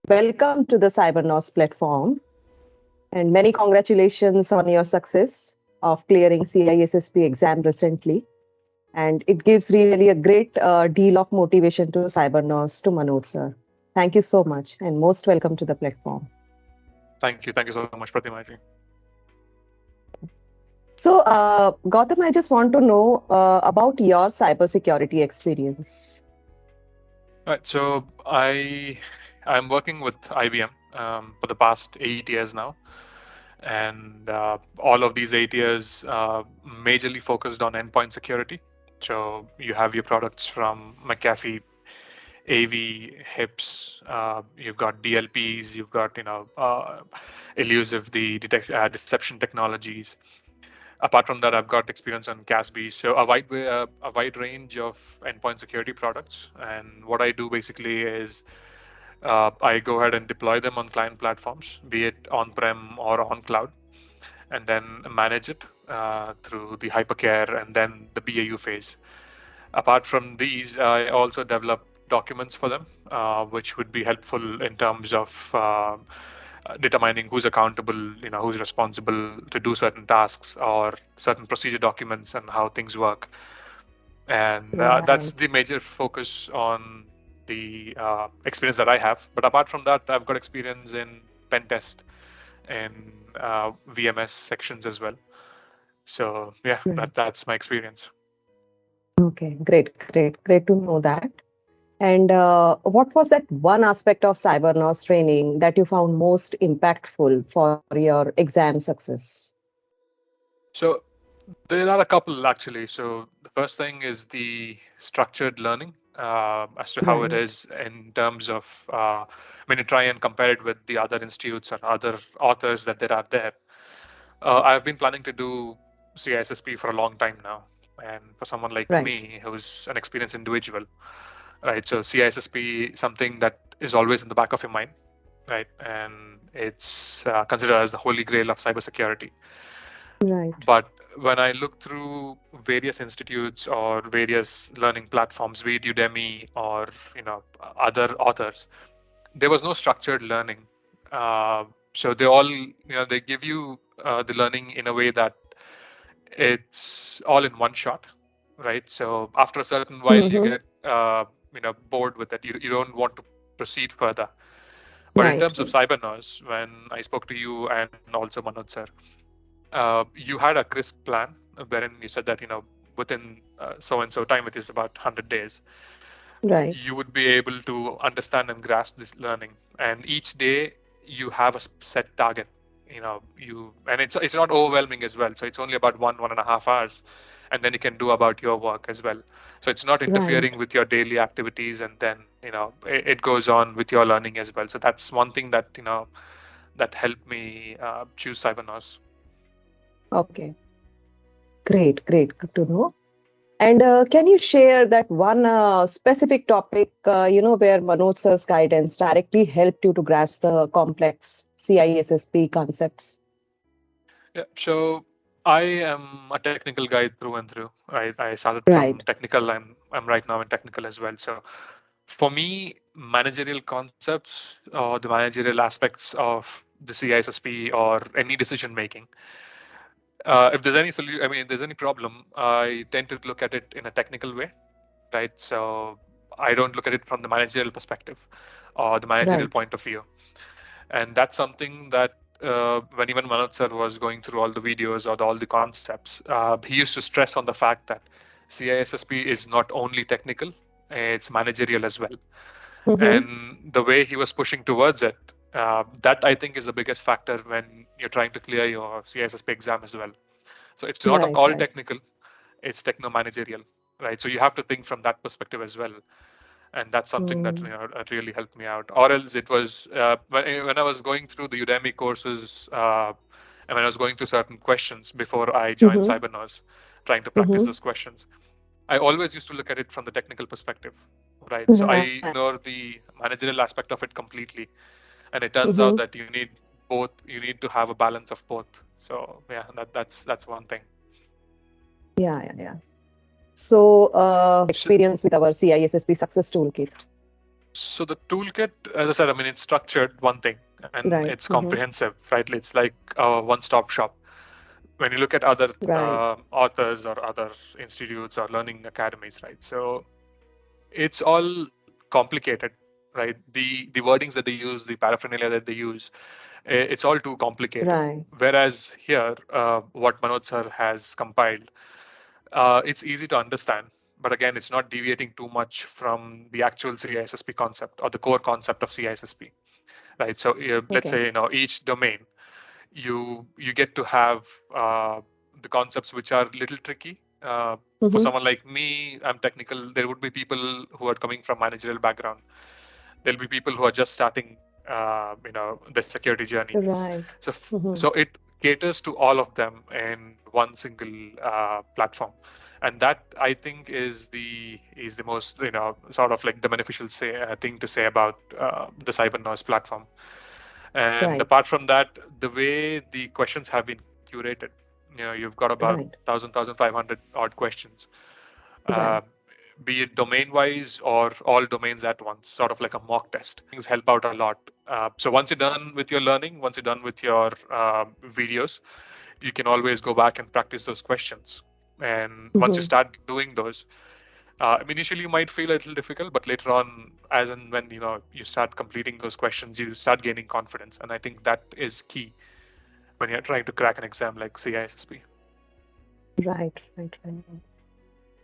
welcome to the Cybernous platform and many congratulations on your success of clearing CISSP exam recently. And it gives really a great deal of motivation to Cybernous, to Manoj sir. Thank you so much and most welcome to the platform. Thank you. Thank you so much, Pratimaji. So, Gotham, I just want to know about your cybersecurity experience. Right. So I'm working with IBM for the past 8 years now, and all of these 8 years majorly focused on endpoint security. So you have your products from McAfee, AV, HIPS. You've got DLPs. You've got elusive the deception technologies. Apart from that, I've got experience on CASB, so a wide range of endpoint security products. And what I do basically is I go ahead and deploy them on client platforms, be it on-prem or on cloud, and then manage it through the hypercare and then the BAU phase. Apart from these, I also develop documents for them, which would be helpful in terms of determining who's accountable, who's responsible to do certain tasks or certain procedure documents and how things work. And that's Right. the major focus on the experience that I have. But apart from that, I've got experience in pen test and VMS sections as well. So yeah, Right. that's my experience. Okay, great to know that. And what was that one aspect of Cybernous training that you found most impactful for your exam success? So there are a couple actually. So the first thing is the structured learning as to how it Right, is in terms of when you try and compare it with the other institutes or other authors that there are there. I've been planning to do CISSP for a long time now. And for someone like right, me, who's an experienced individual, right? So CISSP is something that is always in the back of your mind, right? And it's considered as the holy grail of cybersecurity. right. But when I look through various institutes or various learning platforms, be it Udemy or other authors, there was no structured learning. Uh, so they all they give you the learning in a way that it's all in one shot, right? So after a certain while, you Mm-hmm. get bored with it. You don't want to proceed further. But in Right, terms of Cybernose, when I spoke to you and also Manoj sir, you had a CRISC plan wherein you said that within so and so time, which is about 100 days, right, you would be able to understand and grasp this learning. And each day you have a set target. And it's not overwhelming as well. So it's only about 1.5 hours, and then you can do about your work as well. So it's not right. interfering with your daily activities, and then it goes on with your learning as well. So that's one thing that that helped me choose Cybernose. Okay, great. Good to know. And can you share that one specific topic, where Manoj sir's guidance directly helped you to grasp the complex CISSP concepts? Yeah, so I am a technical guy through and through. I started from Right, technical. I'm right now in technical as well. So for me, managerial concepts or the managerial aspects of the CISSP or any decision making, if there's any solution, I mean, if there's any problem, I tend to look at it in a technical way, right? So I don't look at it from the managerial perspective or the managerial right. point of view. And that's something that when even Manoj sir was going through all the videos or all the concepts, he used to stress on the fact that CISSP is not only technical, it's managerial as well. Mm-hmm. And the way he was pushing towards it, that I think is the biggest factor when you're trying to clear your CISSP exam as well. So it's not Right, all right. technical, it's techno managerial, right? So you have to think from that perspective as well. And that's something that Mm. that really helped me out. Or else it was when I was going through the Udemy courses and when I was going through certain questions before I joined Mm-hmm. Cybernose, trying to practice Mm-hmm. those questions, I always used to look at it from the technical perspective, right? So I Right. ignore the managerial aspect of it completely, and it turns out Mm-hmm. that you need both. You need to have a balance of both. So yeah, that's one thing. Yeah. So, So experience with our CISSP Success Toolkit. So the toolkit, as I said, I mean, it's structured one thing and Right. it's comprehensive, right? It's like a one-stop shop. When you look at other Right. authors or other institutes or learning academies, right? So it's all complicated, right? The wordings that they use, the paraphernalia that they use, it's all too complicated. Right. Whereas here, what Manoj sir has compiled, it's easy to understand, but again, it's not deviating too much from the actual CISSP concept or the core concept of CISSP, right? So let's Okay. say each domain, you get to have the concepts which are a little tricky. For Mm-hmm. someone like me, I'm technical. There would be people who are coming from managerial background. There'll be people who are just starting, the security journey. Right. So, Mm-hmm. so it caters to all of them in one single platform, and that I think is the most sort of like the beneficial thing to say about the Cybernous platform. And Right. apart from that, the way the questions have been curated, you've got about Right. 1,500 odd questions, uh, Right. be it domain wise or all domains at once, sort of like a mock test. Things help out a lot. So once you're done with your learning, once you're done with your videos, you can always go back and practice those questions. And once you Mm-hmm. start doing those, initially you might feel a little difficult, but later on, as and when you start completing those questions, you start gaining confidence. And I think that is key when you're trying to crack an exam like CISSP. Right. Right. Right.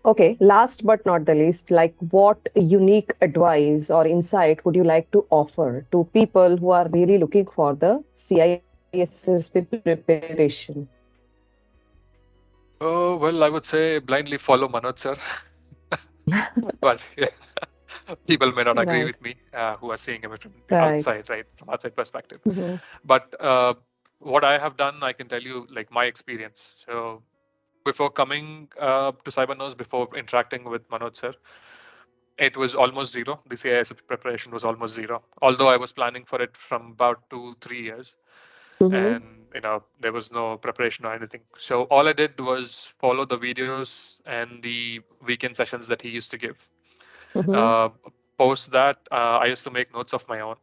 Okay, last but not the least, like what unique advice or insight would you like to offer to people who are really looking for the CISSP preparation? Oh, well, I would say blindly follow Manoj sir. But yeah, people may not agree Right. with me who are seeing him from the Right. outside, right, from outside perspective. Mm-hmm. But what I have done, I can tell you, like my experience. So before coming to Cybernose, before interacting with Manoj sir, it was almost zero. The CIS preparation was almost zero. Although I was planning for it from about 2-3 years, Mm-hmm. and there was no preparation or anything. So all I did was follow the videos and the weekend sessions that he used to give. Mm-hmm. Uh, Post that, I used to make notes of my own,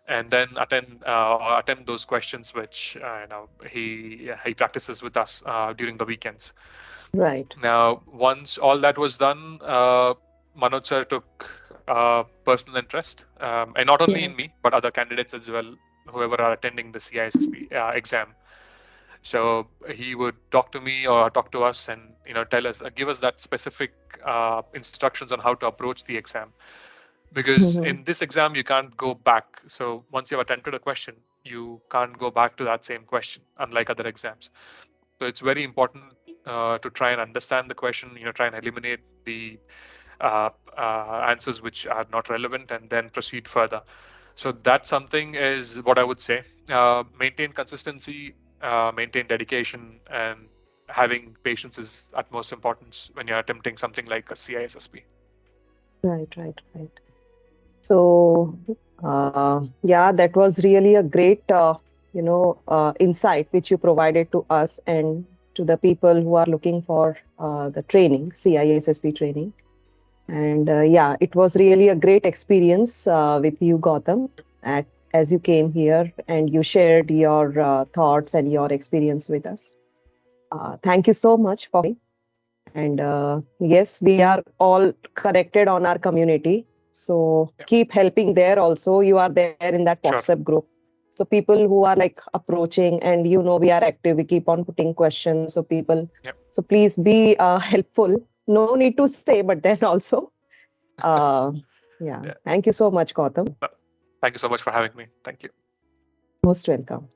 and then attempt those questions which he practices with us during the weekends. Right. Now, once all that was done, Manoj sir took personal interest, and not only Yeah. in me, but other candidates as well, whoever are attending the CISSP exam. So he would talk to me or talk to us, and tell us, give us that specific instructions on how to approach the exam. Because Mm-hmm. in this exam, you can't go back. So once you've attempted a question, you can't go back to that same question, unlike other exams. So it's very important to try and understand the question, try and eliminate the answers which are not relevant, and then proceed further. So that something is what I would say. Maintain consistency, maintain dedication, and having patience is utmost importance when you're attempting something like a CISSP. Right. Right. Right. So, yeah, that was really a great, insight which you provided to us and to the people who are looking for the training, CISSP training. And yeah, it was really a great experience with you, Gotham, as you came here and you shared your thoughts and your experience with us. Thank you so much for coming. And yes, we are all connected on our community. So Yeah, keep helping there also. You are there in that sure. WhatsApp group. So people who are like approaching, and we are active, we keep on putting questions. So people, Yeah. so please be helpful. No need to say, but then also, uh, yeah. Yeah. Thank you so much, Gautam. No, thank you so much for having me. Thank you. Most welcome.